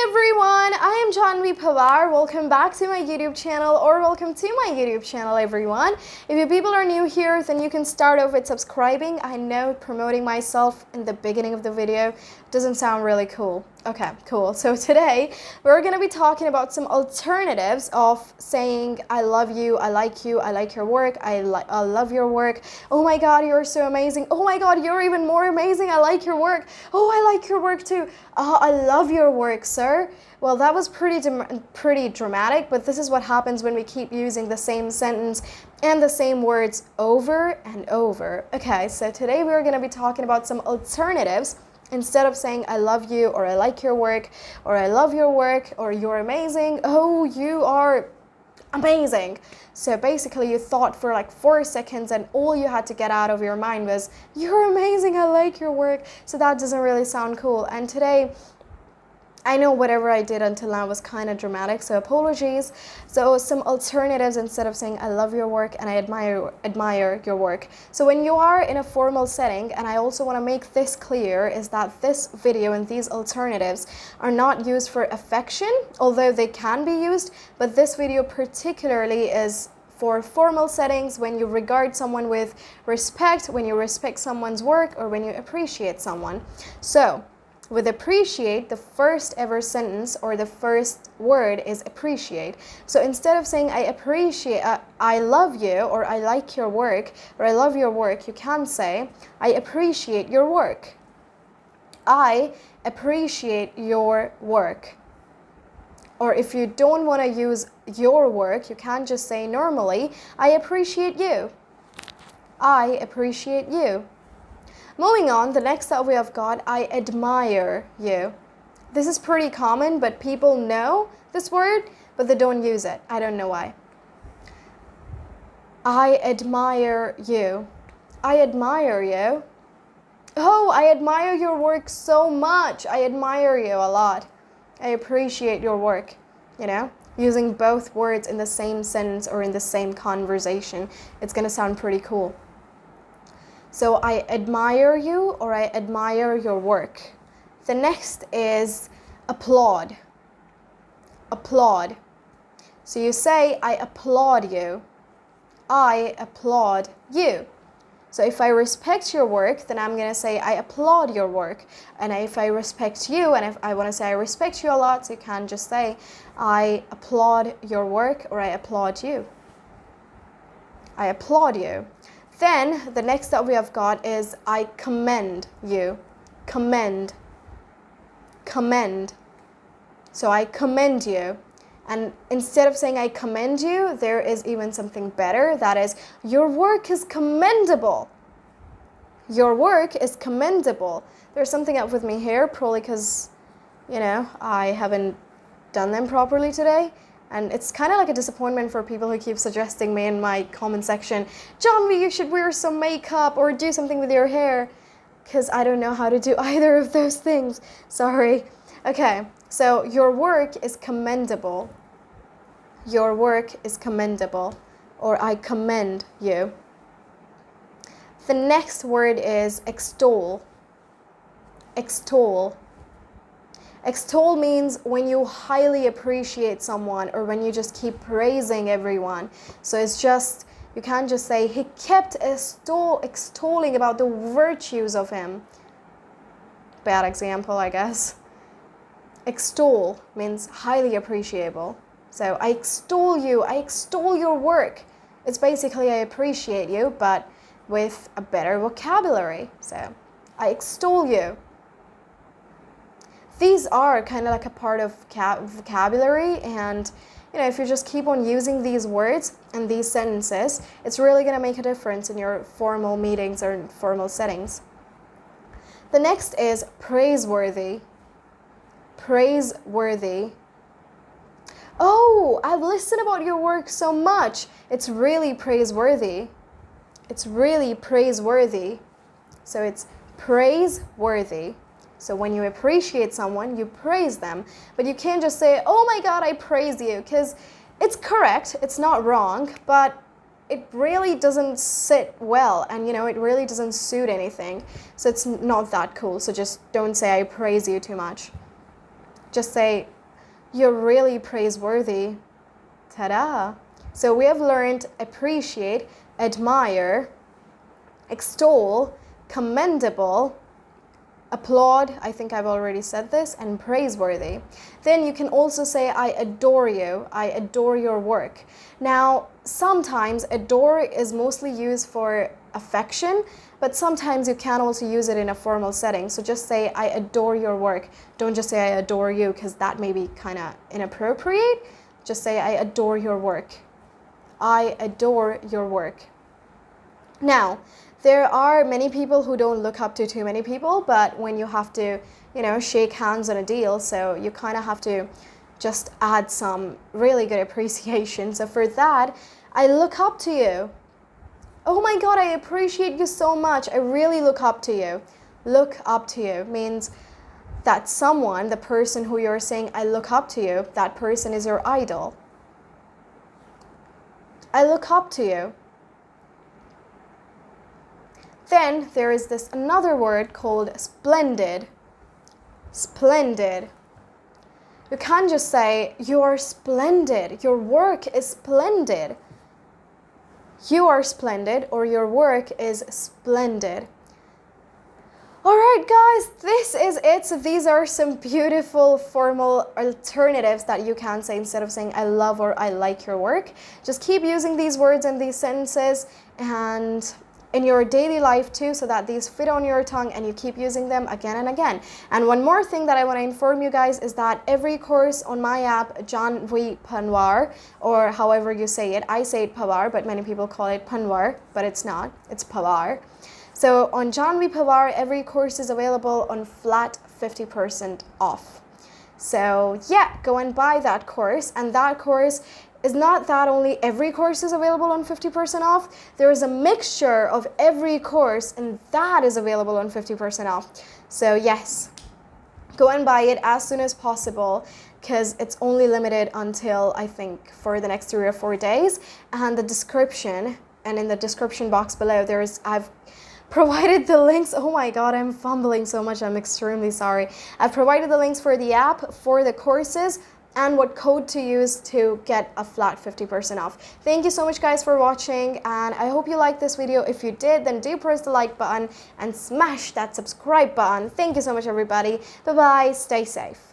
Hi everyone, I am Janvi Pawar. Welcome back to my YouTube channel, or welcome to my YouTube channel everyone. If you people are new here, then you can start off with subscribing. I know promoting myself in the beginning of the video doesn't sound really cool. Okay, cool. So today we're going to be talking about some alternatives of saying I love you, I like your work, I love your work, oh my god, you're so amazing, oh my god, you're even more amazing, I like your work, oh, I like your work too, oh, I love your work, sir. Well, that was pretty dramatic, but this is what happens when we keep using the same sentence and the same words over and over. Okay, so today we're going to be talking about some alternatives. Instead of saying I love you, or I like your work, or I love your work, or you're amazing, oh, you are amazing. So basically you thought for like 4 seconds and all you had to get out of your mind was you're amazing, I like your work. So that doesn't really sound cool. And today, I know whatever I did until now was kind of dramatic, so apologies. So some alternatives instead of saying I love your work and I admire your work. So when you are in a formal setting, and I also want to make this clear, is that this video and these alternatives are not used for affection, although they can be used, but this video particularly is for formal settings, when you regard someone with respect, when you respect someone's work, or when you appreciate someone. So with appreciate, the first ever sentence or the first word is appreciate. So instead of saying I appreciate, I love you, or I like your work, or I love your work, you can say I appreciate your work. I appreciate your work. Or if you don't want to use your work, you can just say normally, I appreciate you. I appreciate you. Moving on, the next that we have got, I admire you. This is pretty common, but people know this word, but they don't use it. I don't know why. I admire you. I admire you. Oh, I admire your work so much. I admire you a lot. I appreciate your work, you know? Using both words in the same sentence or in the same conversation, it's going to sound pretty cool. So I admire you, or I admire your work. The next is applaud. Applaud. So you say, I applaud you. I applaud you. So if I respect your work, then I'm going to say, I applaud your work. And if I respect you, and if I want to say I respect you a lot, so you can just say, I applaud your work, or I applaud you. I applaud you. Then the next that we have got is I commend you. Commend. Commend. So I commend you. And instead of saying I commend you, there is even something better. That is, your work is commendable. Your work is commendable. There's something up with me here, probably because, you know, I haven't done them properly today. And it's kind of like a disappointment for people who keep suggesting me in my comment section, Janvi, you should wear some makeup or do something with your hair, because I don't know how to do either of those things. Sorry. Okay, so your work is commendable. Your work is commendable, or I commend you. The next word is extol. Extol. Extol means when you highly appreciate someone, or when you just keep praising everyone. So it's just, you can't just say, he kept extolling about the virtues of him. Bad example, I guess. Extol means highly appreciable. So I extol you, I extol your work. It's basically I appreciate you, but with a better vocabulary. So I extol you. These are kind of like a part of vocabulary, and you know, if you just keep on using these words and these sentences, it's really going to make a difference in your formal meetings or formal settings. The next is praiseworthy. Praiseworthy. Oh, I've listened about your work so much. It's really praiseworthy. It's really praiseworthy. So it's praiseworthy. So when you appreciate someone, you praise them. But you can't just say, oh my God, I praise you, because it's correct, it's not wrong, but it really doesn't sit well, and you know, it really doesn't suit anything. So it's not that cool. So just don't say I praise you too much. Just say, you're really praiseworthy. Ta-da! So we have learned appreciate, admire, extol, commendable, applaud, I think I've already said this, and praiseworthy. Then you can also say, I adore you, I adore your work. Now, sometimes adore is mostly used for affection, but sometimes you can also use it in a formal setting. So just say, I adore your work. Don't just say, I adore you, because that may be kind of inappropriate. Just say, I adore your work. I adore your work. Now, there are many people who don't look up to too many people, but when you have to, shake hands on a deal, so you kind of have to just add some really good appreciation. So for that, I look up to you. Oh my God, I appreciate you so much. I really look up to you. Look up to you means that someone, the person who you're saying, I look up to you, that person is your idol. I look up to you. Then there is this another word called splendid. Splendid. You can't just say, you are splendid. Your work is splendid. You are splendid, or your work is splendid. All right, guys, this is it. So these are some beautiful formal alternatives that you can say instead of saying I love or I like your work. Just keep using these words and these sentences and in your daily life too, so that these fit on your tongue and you keep using them again and again. And one more thing that I want to inform you guys is that every course on my app, Janvi Panwar, or however you say it, I say it Pawar, but many people call it Panwar, but it's not, it's Pawar. So on Janvi Pawar, every course is available on flat 50% off. So yeah, go and buy that course, and that course is not that only every course is available on 50% off, there is a mixture of every course, and that is available on 50% off. So yes, go and buy it as soon as possible, because it's only limited until, I think, for the next 3 or 4 days. And the description, and in the description box below, I've provided the links. Oh my God, I'm fumbling so much, I'm extremely sorry. I've provided the links for the app, for the courses, and what code to use to get a flat 50% off. Thank you so much guys for watching, and I hope you liked this video. If you did, then do press the like button and smash that subscribe button. Thank you so much everybody. Bye bye, stay safe.